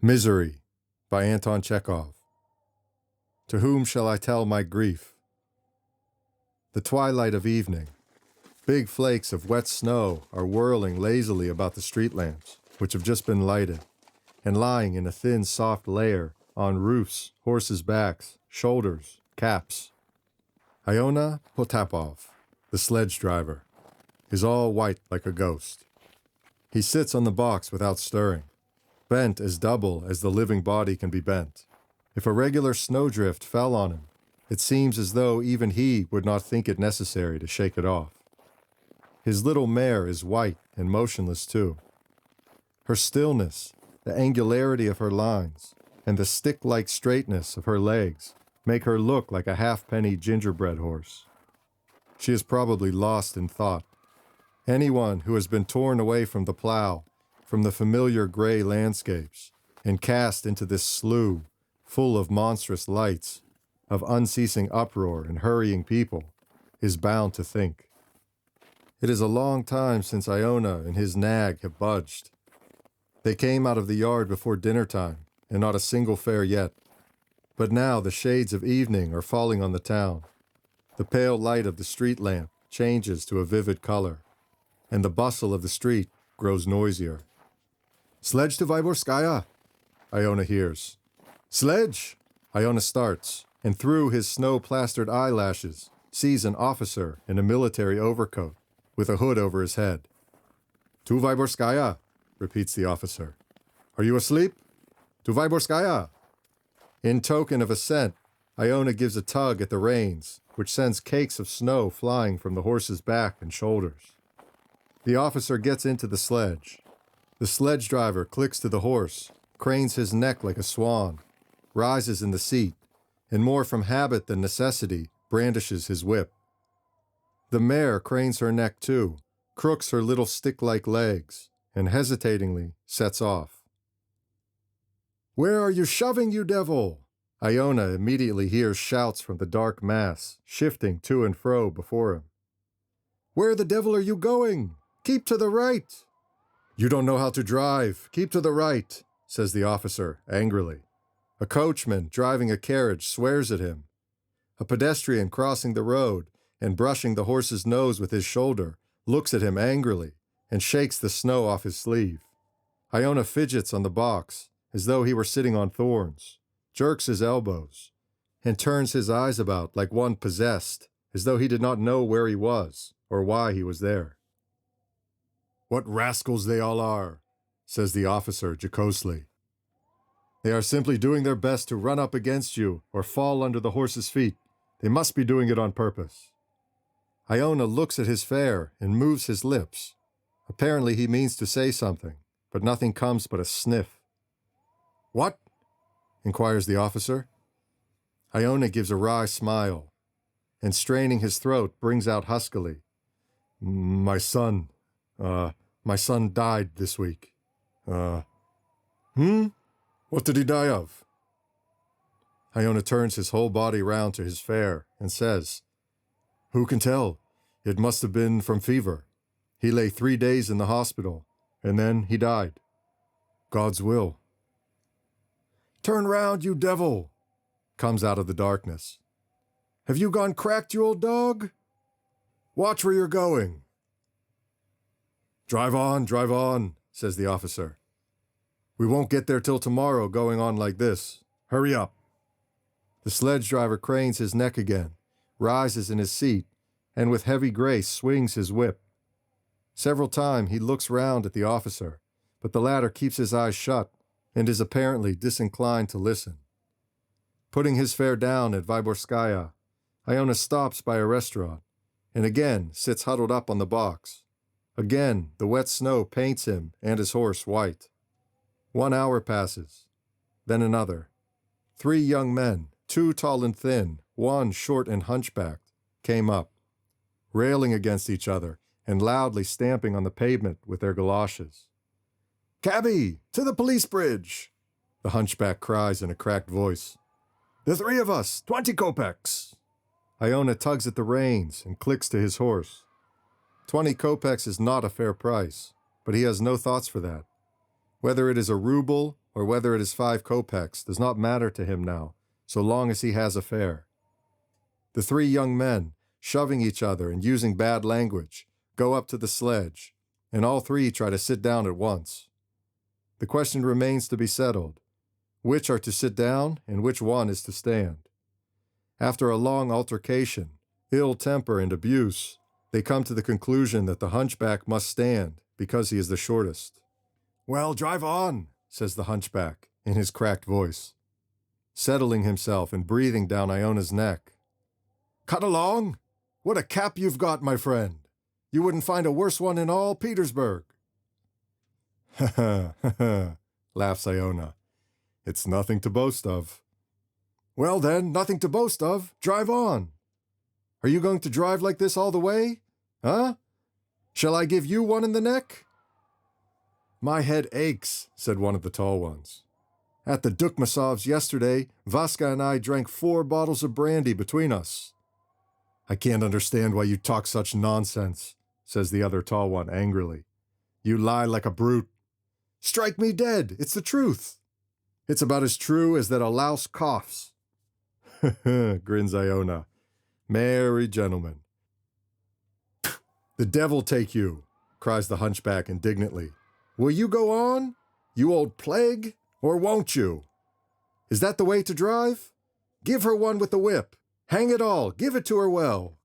Misery by Anton Chekhov. To whom shall I tell my grief? The twilight of evening. Big flakes of wet snow are whirling lazily about the street lamps, which have just been lighted, and lying in a thin, soft layer on roofs, horses' backs, shoulders, caps. Iona Potapov, the sledge driver, is all white like a ghost. He sits on the box without stirring, bent as double as the living body can be bent. If a regular snowdrift fell on him, it seems as though even he would not think it necessary to shake it off. His little mare is white and motionless too. Her stillness, the angularity of her lines, and the stick-like straightness of her legs make her look like a half-penny gingerbread horse. She is probably lost in thought. Anyone who has been torn away from the plow, from the familiar gray landscapes, and cast into this slough full of monstrous lights, of unceasing uproar and hurrying people, is bound to think. It is a long time since Iona and his nag have budged. They came out of the yard before dinner time, and not a single fare yet. But now the shades of evening are falling on the town. The pale light of the street lamp changes to a vivid color, and the bustle of the street grows noisier. "Sledge to Vyborskaya," Iona hears. "Sledge!" Iona starts, and through his snow-plastered eyelashes sees an officer in a military overcoat with a hood over his head. "To Vyborskaya," repeats the officer. "Are you asleep? To Vyborskaya." In token of assent, Iona gives a tug at the reins, which sends cakes of snow flying from the horse's back and shoulders. The officer gets into the sledge. The sledge driver clicks to the horse, cranes his neck like a swan, rises in the seat, and more from habit than necessity, brandishes his whip. The mare cranes her neck too, crooks her little stick-like legs, and hesitatingly sets off. "Where are you shoving, you devil?" Iona immediately hears shouts from the dark mass, shifting to and fro before him. "Where the devil are you going? Keep to the right!" "You don't know how to drive. Keep to the right," says the officer angrily. A coachman driving a carriage swears at him. A pedestrian crossing the road and brushing the horse's nose with his shoulder looks at him angrily and shakes the snow off his sleeve. Iona fidgets on the box as though he were sitting on thorns, jerks his elbows, and turns his eyes about like one possessed, as though he did not know where he was or why he was there. "What rascals they all are," says the officer jocosely. "They are simply doing their best to run up against you or fall under the horse's feet. They must be doing it on purpose." Iona looks at his fare and moves his lips. Apparently he means to say something, but nothing comes but a sniff. "What?" inquires the officer. Iona gives a wry smile, and straining his throat brings out huskily, My son died this week. What did he die of?" Iona turns his whole body round to his fare and says, "Who can tell? It must have been from fever. He lay 3 days in the hospital, and then he died. God's will." "Turn round, you devil!" comes out of the darkness. "Have you gone cracked, you old dog? Watch where you're going." Drive on, says the officer. "We won't get there till tomorrow going on like this. Hurry up." The sledge driver cranes his neck again, rises in his seat, and with heavy grace swings his whip. Several times he looks round at the officer, but the latter keeps his eyes shut and is apparently disinclined to listen. Putting his fare down at Vyborskaya, Iona stops by a restaurant and again sits huddled up on the box. Again, the wet snow paints him and his horse white. 1 hour passes, then another. 3 young men, 2 tall and thin, 1 short and hunchbacked, came up, railing against each other and loudly stamping on the pavement with their galoshes. "Cabby, to the police bridge!" the hunchback cries in a cracked voice. "The 3 of us, 20 kopecks!" Iona tugs at the reins and clicks to his horse. 20 kopecks is not a fair price, but he has no thoughts for that. Whether it is a ruble or whether it is 5 kopecks does not matter to him now, so long as he has a fare. The 3 young men, shoving each other and using bad language, go up to the sledge, and all 3 try to sit down at once. The question remains to be settled. Which are to sit down and which one is to stand? After a long altercation, ill temper and abuse, they come to the conclusion that the hunchback must stand because he is the shortest. "Well, drive on," says the hunchback in his cracked voice, settling himself and breathing down Iona's neck. "Cut along? What a cap you've got, my friend. You wouldn't find a worse one in all Petersburg." "Ha ha," laughs Iona. "It's nothing to boast of." "Well then, nothing to boast of. Drive on. Are you going to drive like this all the way? Huh? Shall I give you one in the neck?" "My head aches," said one of the tall ones. "At the Dukmasovs yesterday, Vaska and I drank 4 bottles of brandy between us." "I can't understand why you talk such nonsense," says the other tall one angrily. "You lie like a brute." "Strike me dead, it's the truth." "It's about as true as that a louse coughs." Grins Iona. "Merry gentlemen." "The devil take you," cries the hunchback indignantly. "Will you go on, you old plague, or won't you? Is that the way to drive? Give her one with the whip. Hang it all, give it to her well."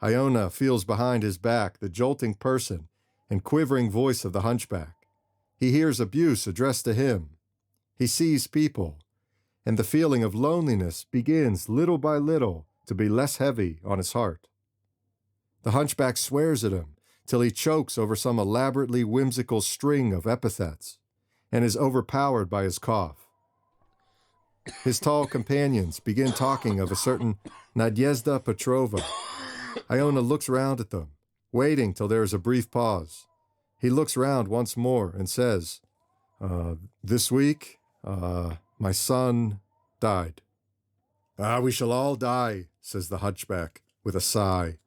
Iona feels behind his back the jolting person and quivering voice of the hunchback. He hears abuse addressed to him. He sees people, and the feeling of loneliness begins little by little to be less heavy on his heart. The hunchback swears at him till he chokes over some elaborately whimsical string of epithets and is overpowered by his cough. His tall companions begin talking of a certain Nadyezhda Petrova. Iona looks round at them, waiting till there is a brief pause. He looks round once more and says, "This week, my son died." We shall all die," says the hunchback with a sigh,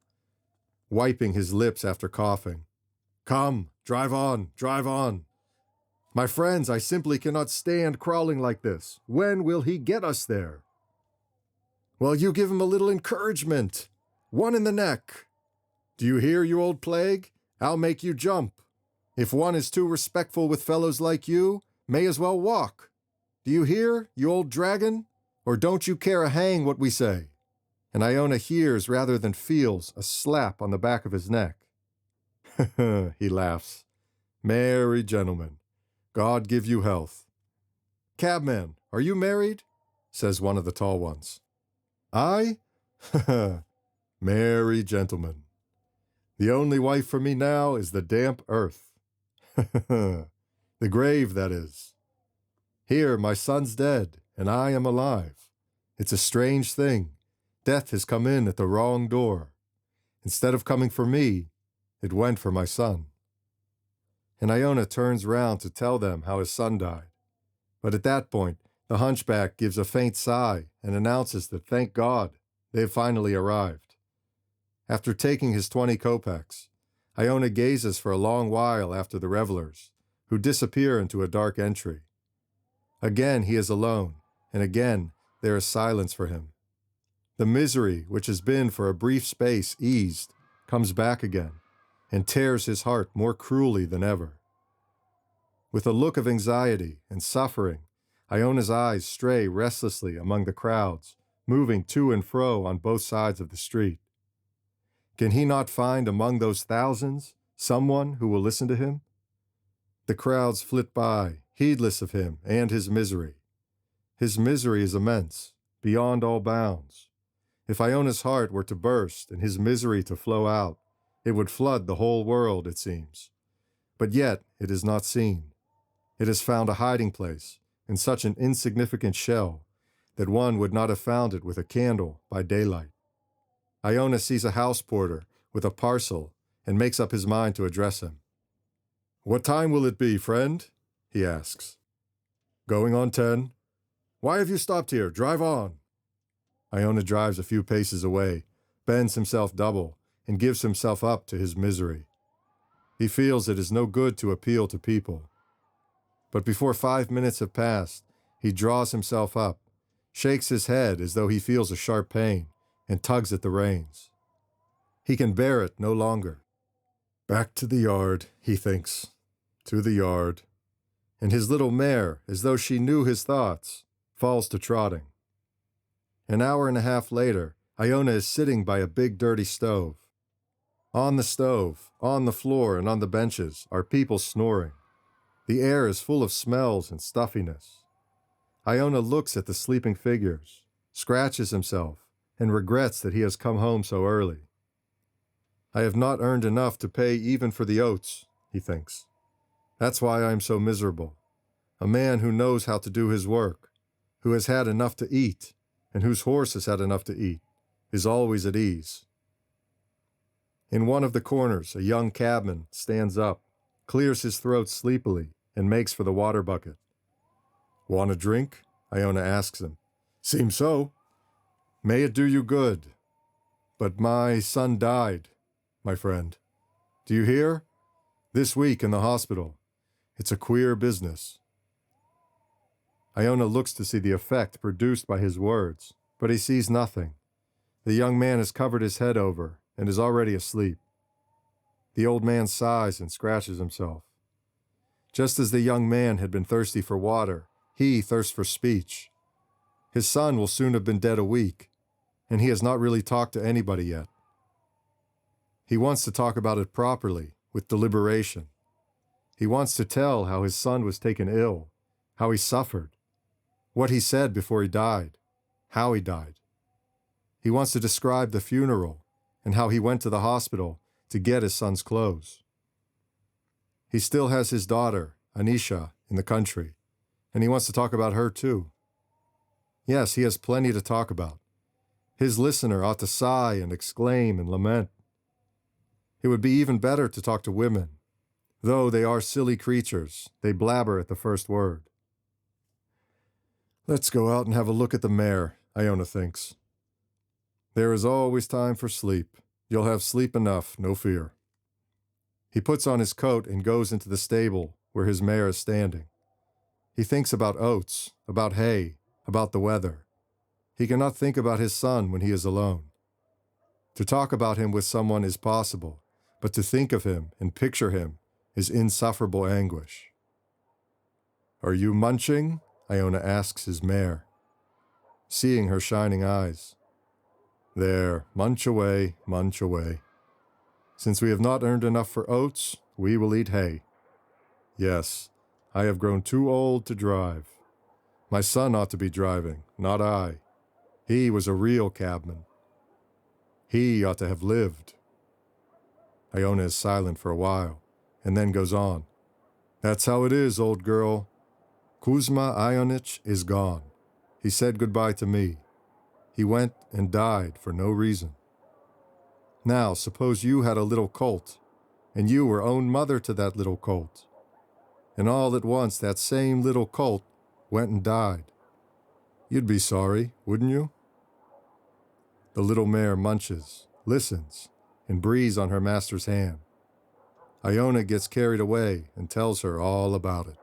wiping his lips after coughing. "Come, drive on, drive on. My friends, I simply cannot stand crawling like this. When will he get us there?" "Well, you give him a little encouragement. One in the neck. Do you hear, you old plague? I'll make you jump. If one is too respectful with fellows like you, may as well walk. Do you hear, you old dragon? Or don't you care a hang what we say?" And Iona hears rather than feels a slap on the back of his neck. He laughs. "Merry gentlemen. God give you health." "Cabman, are you married?" says one of the tall ones. "I? Merry gentlemen. The only wife for me now is the damp earth. The grave, that is. Here, my son's dead, and I am alive. It's a strange thing. Death has come in at the wrong door. Instead of coming for me, it went for my son." And Iona turns round to tell them how his son died. But at that point, the hunchback gives a faint sigh and announces that, thank God, they have finally arrived. After taking his 20 kopecks, Iona gazes for a long while after the revelers, who disappear into a dark entry. Again he is alone, and again there is silence for him. The misery which has been for a brief space eased comes back again, and tears his heart more cruelly than ever. With a look of anxiety and suffering, Iona's eyes stray restlessly among the crowds, moving to and fro on both sides of the street. Can he not find among those thousands someone who will listen to him? The crowds flit by, heedless of him and his misery. His misery is immense, beyond all bounds. If Iona's heart were to burst and his misery to flow out, it would flood the whole world, it seems. But yet it is not seen. It has found a hiding place in such an insignificant shell that one would not have found it with a candle by daylight. Iona sees a house porter with a parcel and makes up his mind to address him. "What time will it be, friend?" he asks. "Going on 10. "Why have you stopped here? Drive on." Iona drives a few paces away, bends himself double, and gives himself up to his misery. He feels it is no good to appeal to people. But before 5 minutes have passed, he draws himself up, shakes his head as though he feels a sharp pain, and tugs at the reins. He can bear it no longer. Back to the yard, he thinks. To the yard. And his little mare, as though she knew his thoughts, falls to trotting. An hour and a half later, Iona is sitting by a big dirty stove. On the stove, on the floor, and on the benches are people snoring. The air is full of smells and stuffiness. Iona looks at the sleeping figures, scratches himself, and regrets that he has come home so early. I have not earned enough to pay even for the oats, he thinks. That's why I am so miserable. A man who knows how to do his work, who has had enough to eat, and whose horse has had enough to eat, is always at ease. In one of the corners, a young cabman stands up, clears his throat sleepily, and makes for the water bucket. Want a drink? Iona asks him. Seems so. May it do you good. But my son died, my friend. Do you hear? This week in the hospital. It's a queer business. Iona looks to see the effect produced by his words, but he sees nothing. The young man has covered his head over and is already asleep. The old man sighs and scratches himself. Just as the young man had been thirsty for water, he thirsts for speech. His son will soon have been dead a week, and he has not really talked to anybody yet. He wants to talk about it properly, with deliberation. He wants to tell how his son was taken ill, how he suffered, what he said before he died, how he died. He wants to describe the funeral and how he went to the hospital to get his son's clothes. He still has his daughter, Anisha, in the country, and he wants to talk about her too. Yes, he has plenty to talk about. His listener ought to sigh and exclaim and lament. It would be even better to talk to women. Though they are silly creatures, they blabber at the first word. Let's go out and have a look at the mare, Iona thinks. There is always time for sleep. You'll have sleep enough, no fear. He puts on his coat and goes into the stable where his mare is standing. He thinks about oats, about hay, about the weather. He cannot think about his son when he is alone. To talk about him with someone is possible, but to think of him and picture him is insufferable anguish. Are you munching? Iona asks his mare, seeing her shining eyes. There, munch away, munch away. Since we have not earned enough for oats, we will eat hay. Yes, I have grown too old to drive. My son ought to be driving, not I. He was a real cabman. He ought to have lived. Iona is silent for a while, and then goes on. That's how it is, old girl. Kuzma Ionitch is gone. He said goodbye to me. He went and died for no reason. Now, suppose you had a little colt, and you were own mother to that little colt. And all at once that same little colt went and died. You'd be sorry, wouldn't you? The little mare munches, listens, and breathes on her master's hand. Iona gets carried away and tells her all about it.